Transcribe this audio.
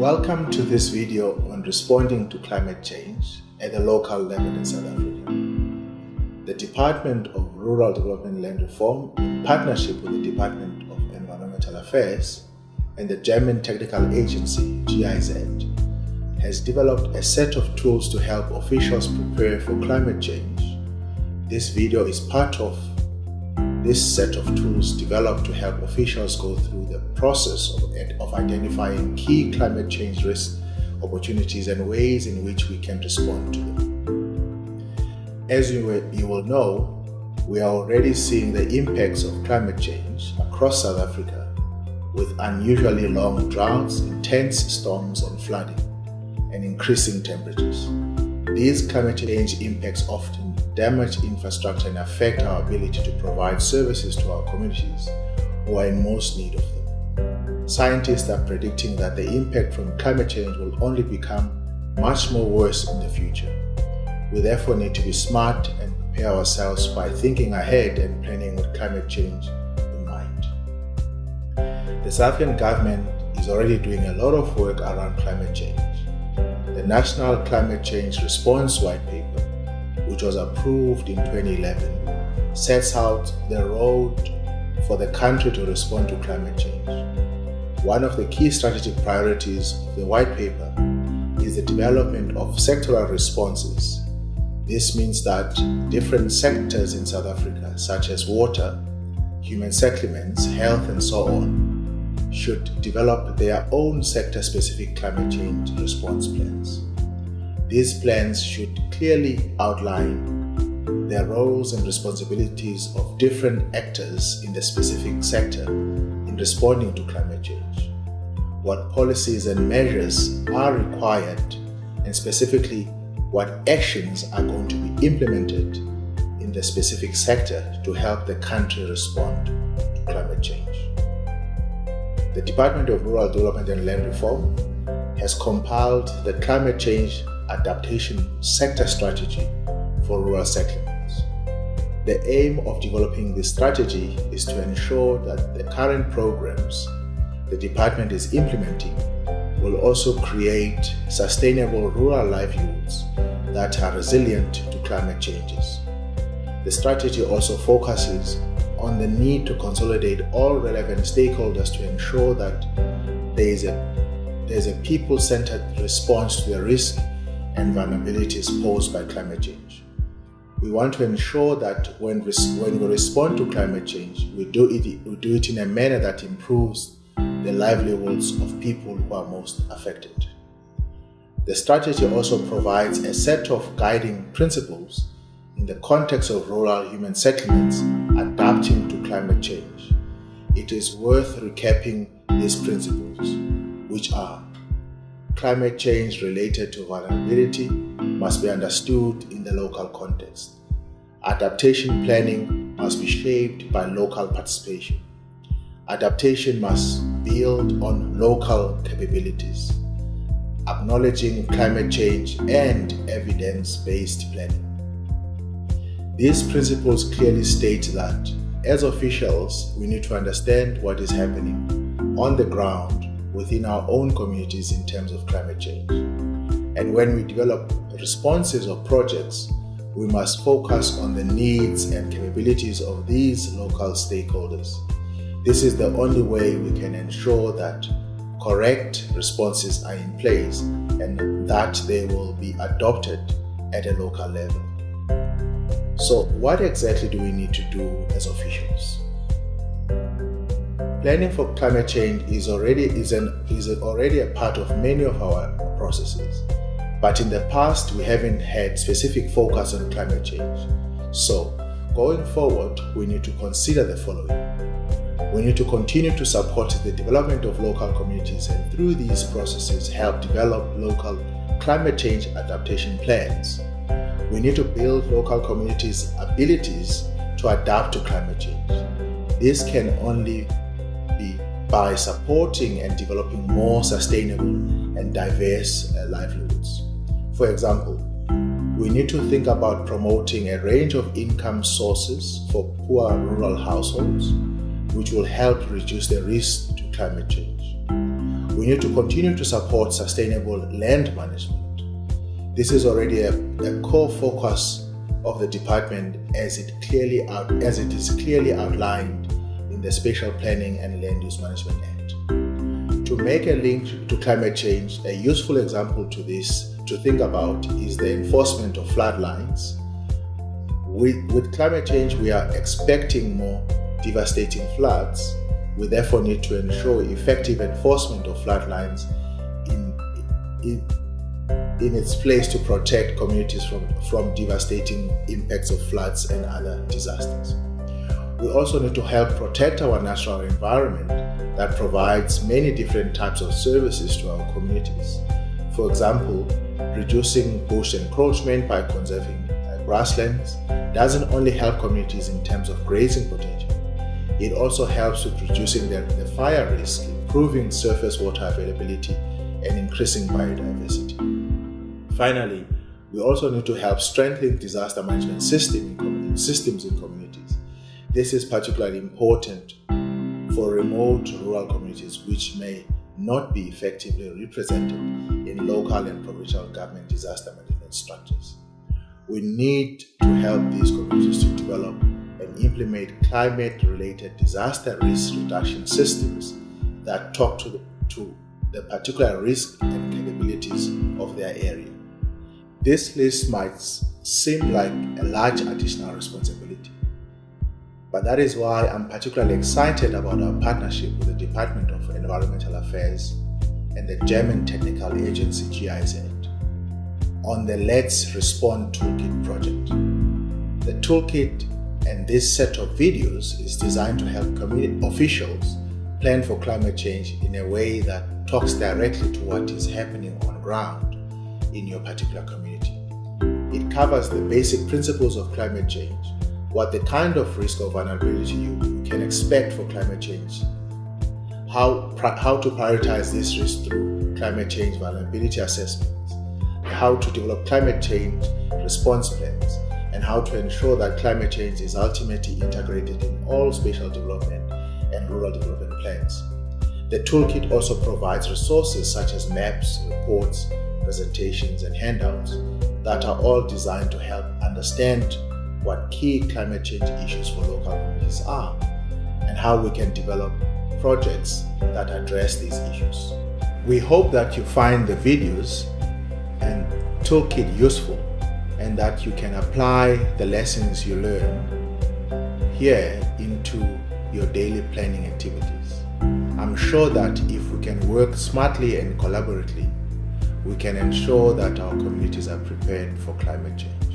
Welcome to this video on responding to climate change at the local level in South Africa. The Department of Rural Development and Land Reform, in partnership with the Department of Environmental Affairs and the German technical agency GIZ, has developed a set of tools to help officials prepare for climate change. This video is part of this set of tools developed to help officials go through the process of identifying key climate change risks, opportunities, and ways in which we can respond to them. As you will know, we are already seeing the impacts of climate change across South Africa with unusually long droughts, intense storms and flooding, and increasing temperatures. These climate change impacts often damage infrastructure and affect our ability to provide services to our communities who are in most need of them. Scientists are predicting that the impact from climate change will only become much more worse in the future. We therefore need to be smart and prepare ourselves by thinking ahead and planning with climate change in mind. The South African government is already doing a lot of work around climate change. The National Climate Change Response White Paper, which was approved in 2011, sets out the road for the country to respond to climate change. One of the key strategic priorities of the white paper is the development of sectoral responses. This means that different sectors in South Africa, such as water, human settlements, health, and so on, should develop their own sector-specific climate change response plans. These plans should clearly outline the roles and responsibilities of different actors in the specific sector in responding to climate change, what policies and measures are required, and specifically what actions are going to be implemented in the specific sector to help the country respond to climate change. The Department of Rural Development and Land Reform has compiled the Climate Change Adaptation Sector Strategy for Rural Settlements. The aim of developing this strategy is to ensure that the current programs the department is implementing will also create sustainable rural livelihoods that are resilient to climate changes. The strategy also focuses on the need to consolidate all relevant stakeholders to ensure that there is a people-centered response to the risk and vulnerabilities posed by climate change. We want to ensure that when we respond to climate change, we do it in a manner that improves the livelihoods of people who are most affected. The strategy also provides a set of guiding principles in the context of rural human settlements adapting to climate change. It is worth recapping these principles, which are: climate change related to vulnerability must be understood in the local context. Adaptation planning must be shaped by local participation. Adaptation must build on local capabilities, acknowledging climate change and evidence-based planning. These principles clearly state that, as officials, we need to understand what is happening on the ground within our own communities in terms of climate change. And when we develop responses or projects, we must focus on the needs and capabilities of these local stakeholders. This is the only way we can ensure that correct responses are in place and that they will be adopted at a local level. So, what exactly do we need to do as officials? Planning for climate change is already a part of many of our processes, but in the past we haven't had specific focus on climate change. So, going forward, we need to consider the following. We need to continue to support the development of local communities and through these processes help develop local climate change adaptation plans. We need to build local communities' abilities to adapt to climate change. This can only be by supporting and developing more sustainable and diverse livelihoods. For example, we need to think about promoting a range of income sources for poor rural households, which will help reduce the risk to climate change. We need to continue to support sustainable land management. This is already a core focus of the department as it is clearly outlined in the Spatial Planning and Land Use Management Act. To make a link to climate change, a useful example to this to think about is the enforcement of flood lines. With climate change, we are expecting more devastating floods. We therefore need to ensure effective enforcement of flood lines in its place to protect communities from devastating impacts of floods and other disasters. We also need to help protect our natural environment that provides many different types of services to our communities. For example, reducing bush encroachment by conserving grasslands doesn't only help communities in terms of grazing potential, it also helps with reducing the fire risk, improving surface water availability, and increasing biodiversity. Finally, we also need to help strengthen disaster management systems in communities. This is particularly important for remote rural communities which may not be effectively represented in local and provincial government disaster management structures. We need to help these communities to develop and implement climate-related disaster risk reduction systems that talk to the particular risk and capabilities of their area. This list might seem like a large additional responsibility, but that is why I'm particularly excited about our partnership with the Department of Environmental Affairs and the German technical agency GIZ on the Let's Respond Toolkit project. The Toolkit and this set of videos is designed to help community officials plan for climate change in a way that talks directly to what is happening on ground in your particular community. It covers the basic principles of climate change, what the kind of risk or vulnerability you can expect for climate change, how to prioritize this risk through climate change vulnerability assessments, how to develop climate change response plans, and how to ensure that climate change is ultimately integrated in all spatial development and rural development plans. The toolkit also provides resources such as maps, reports, presentations, and handouts that are all designed to help understand what key climate change issues for local communities are and how we can develop projects that address these issues. We hope that you find the videos and toolkit useful and that you can apply the lessons you learn here into your daily planning activities. I'm sure that if we can work smartly and collaboratively, we can ensure that our communities are prepared for climate change.